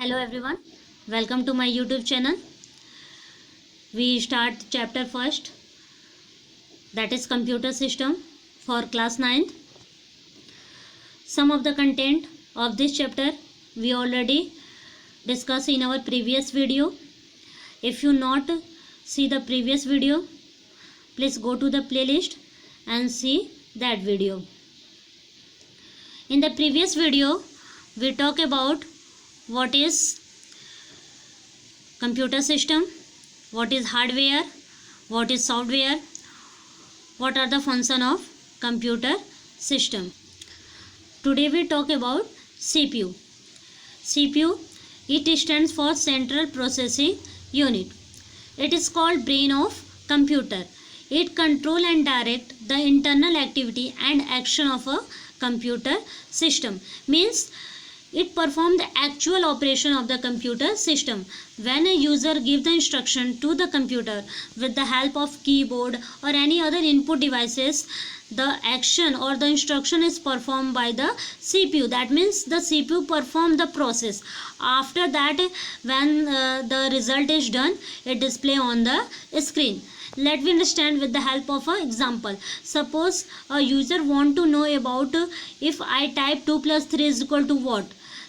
Hello everyone, welcome to my YouTube channel. We start chapter first, that is computer system for class 9th. Some of the content of this chapter we already discussed in our previous video. If you not see the previous video, please go to the playlist and see that video. In the previous video, we talk about what is computer system, what is hardware, what is software, what are the function of computer system. Today we talk about CPU. CPU, it stands for Central Processing Unit. It is called brain of computer. It control and direct the internal activity and action of a computer system. Means it performs the actual operation of the computer system. When a user gives the instruction to the computer with the help of keyboard or any other input devices, the action or the instruction is performed by the CPU. That means the CPU performs the process. After that, when the result is done, it display on the screen. Let me understand with the help of an example. Suppose a user want to know about if I type 2 plus 3 is equal to what.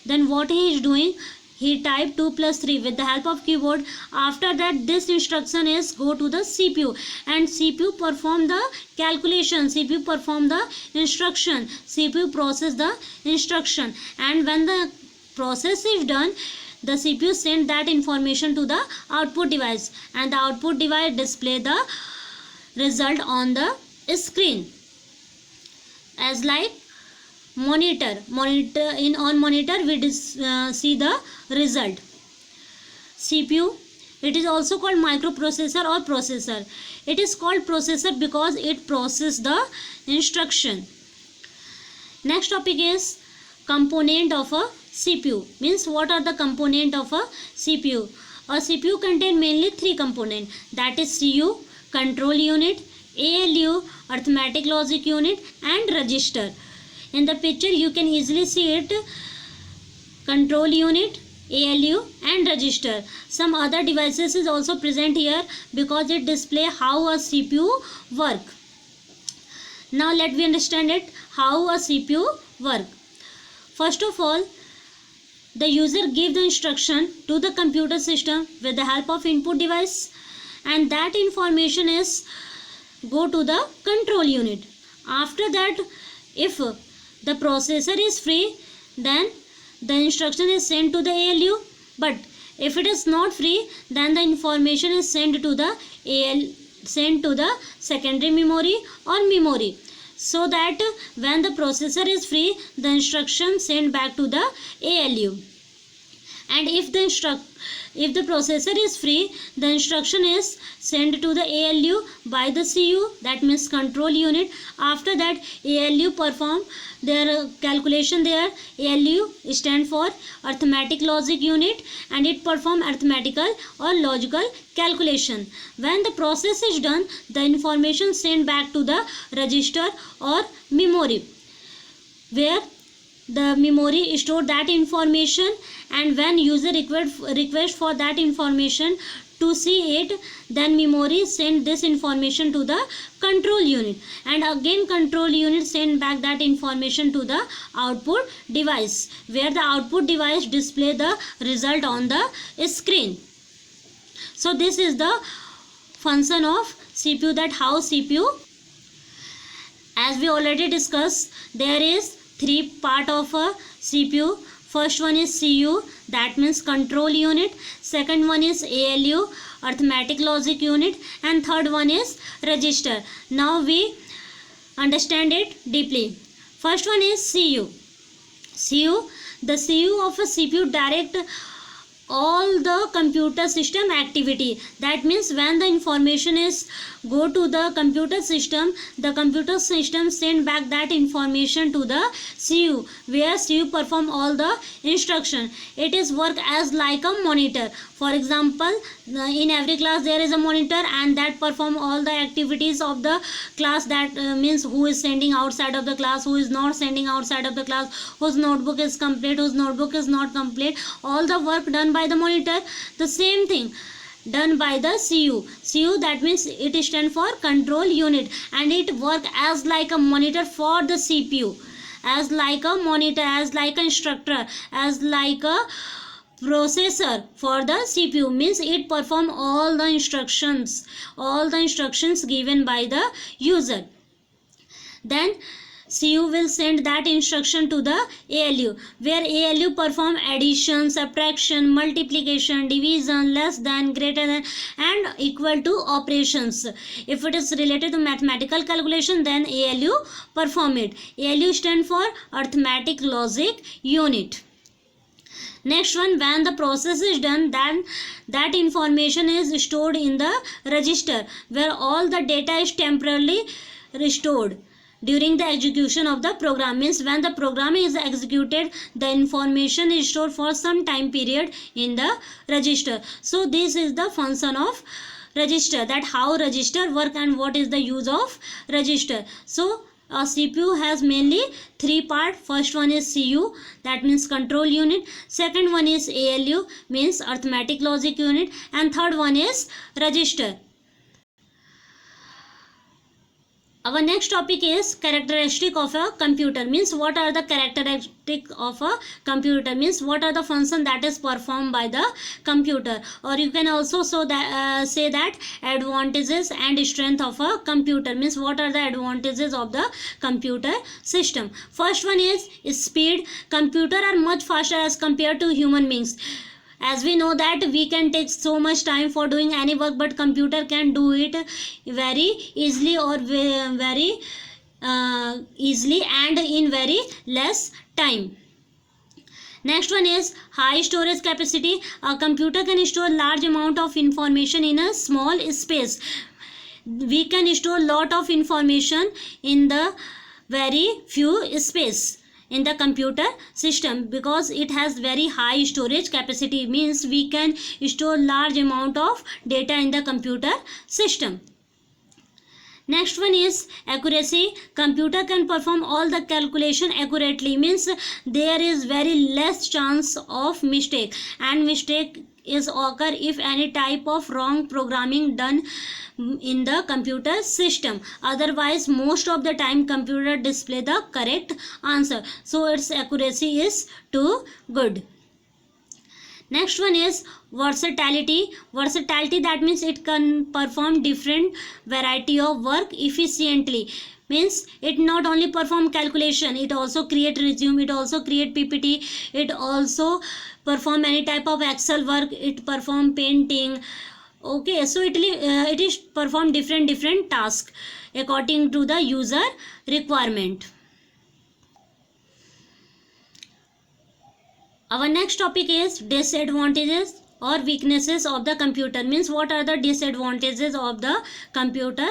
Then what he is doing, he type 2 plus 3 with the help of keyboard. After that, this instruction is go to the CPU and CPU perform the calculation, CPU perform the instruction, CPU process the instruction, and when the process is done, the CPU send that information to the output device and the output device display the result on the screen as like monitor. On monitor we see the result. CPU, it is also called microprocessor or processor. It is called processor because it processes the instruction. Next topic is component of a CPU. Means what are the component of a CPU? A CPU contain mainly three components, that is CU, control unit, ALU, arithmetic logic unit, and register. In the picture you can easily see it, control unit, ALU and register. Some other devices is also present here because it display how a CPU work. Now let me understand it, how a CPU work. First of all, the user give the instruction to the computer system with the help of input device, and that information is go to the control unit. After that, if the processor is free, then the instruction is sent to the ALU, but if it is not free, then the information is sent to the secondary memory or memory, so that when the processor is free, the instruction sent back to the ALU. And if the processor is free, the instruction is sent to the ALU by the CU, that means control unit. After that, ALU perform their calculation there. ALU stand for arithmetic logic unit and it perform arithmetical or logical calculation. When the process is done, the information sent back to the register or memory, where the memory store that information, and when user request for that information to see it, then memory send this information to the control unit, and again control unit send back that information to the output device, where the output device display the result on the screen. So this is the function of CPU, that how CPU. As we already discussed, there is three part of a CPU. First one is CU, that means control unit. Second one is ALU, arithmetic logic unit, and third one is register. Now we understand it deeply. First one is CU. CU, the CU of a CPU direct all the computer system activity. That means when the information is go to the computer system send back that information to the CU, where CU perform all the instruction. It is work as like a monitor. For example, in every class there is a monitor, and that perform all the activities of the class. That means who is sending outside of the class, who is not sending outside of the class, whose notebook is complete, whose notebook is not complete. All the work done by the monitor. The same thing done by the CU, that means it stands for control unit, and it work as like a monitor for the CPU, as like a monitor, as like an instructor, as like a processor for the CPU. Means it perform all the instructions given by the user. Then CU will send that instruction to the ALU, where ALU perform addition, subtraction, multiplication, division, less than, greater than, and equal to operations. If it is related to mathematical calculation, then ALU perform it. ALU stand for arithmetic logic unit. Next one, when the process is done, then that information is stored in the register, where all the data is temporarily restored during the execution of the program. Means when the program is executed, the information is stored for some time period in the register. So this is the function of register, that how register work and what is the use of register. So a CPU has mainly three parts. First one is CU, that means control unit. Second one is ALU, means arithmetic logic unit. And third one is register. Our next topic is characteristic of a computer. Means what are the characteristic of a computer, means what are the function that is performed by the computer. Or you can also say that advantages and strength of a computer, means what are the advantages of the computer system. First one is speed. Computer are much faster as compared to human beings. As we know that we can take so much time for doing any work, but computer can do it very easily, or very easily and in very less time. Next one is high storage capacity. A computer can store large amount of information in a small space. We can store lot of information in the very few space in the computer system, because it has very high storage capacity. Means we can store large amount of data in the computer system. Next one is accuracy. Computer can perform all the calculation accurately, means there is very less chance of mistake, and mistake is occur if any type of wrong programming done in the computer system. Otherwise most of the time computer display the correct answer, so its accuracy is too good. Next one is versatility. That means it can perform different variety of work efficiently. Means it not only perform calculation, it also create resume, it also create PPT, it also perform any type of Excel work, it perform painting. Okay, so it is perform different tasks according to the user requirement. Our next topic is disadvantages or weaknesses of the computer. Means what are the disadvantages of the computer.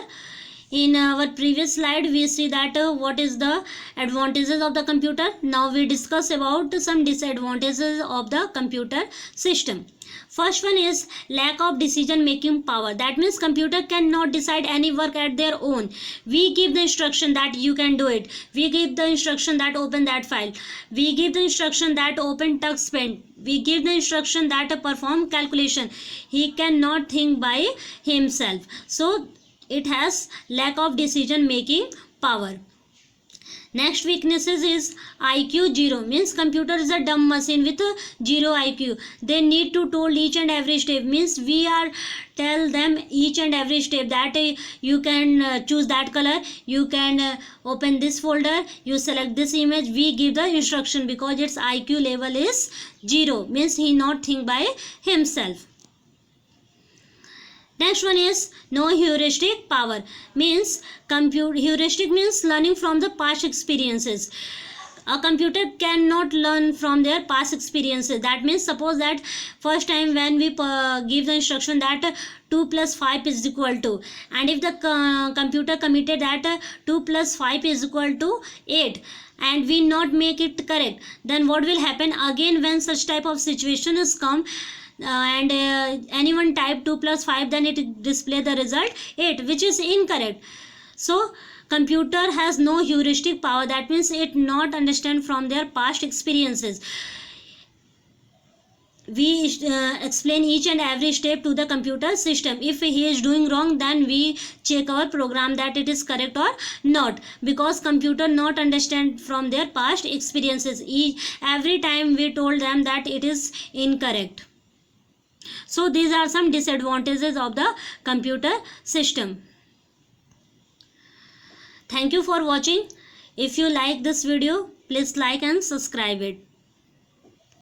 In our previous slide we see that what is the advantages of the computer. Now we discuss about some disadvantages of the computer system. First one is lack of decision making power. That means computer cannot decide any work at their own. We give the instruction that you can do it. We give the instruction that open that file. We give the instruction that open TuxPaint. We give the instruction that perform calculation. He cannot think by himself. So it has lack of decision making power. Next weaknesses is IQ 0. Means computer is a dumb machine with a 0 IQ. They need to told each and every step. Means we are tell them each and every step that you can choose that color, you can open this folder, you select this image. We give the instruction because its IQ level is 0. Means he not think by himself. Next one is no heuristic power. Means heuristic means learning from the past experiences. A computer cannot learn from their past experiences. That means, suppose that first time when we give the instruction that 2 plus 5 is equal to, and if the computer committed that 2 plus 5 is equal to 8, and we not make it correct, then what will happen again when such type of situation is come, and anyone type 2 plus 5, then it display the result 8, which is incorrect. So computer has no heuristic power. That means it not understand from their past experiences. We explain each and every step to the computer system. If he is doing wrong, then we check our program that it is correct or not, because computer not understand from their past experiences. Every time we told them that it is incorrect. So these are some disadvantages of the computer system. Thank you for watching. If you like this video, please like and subscribe it.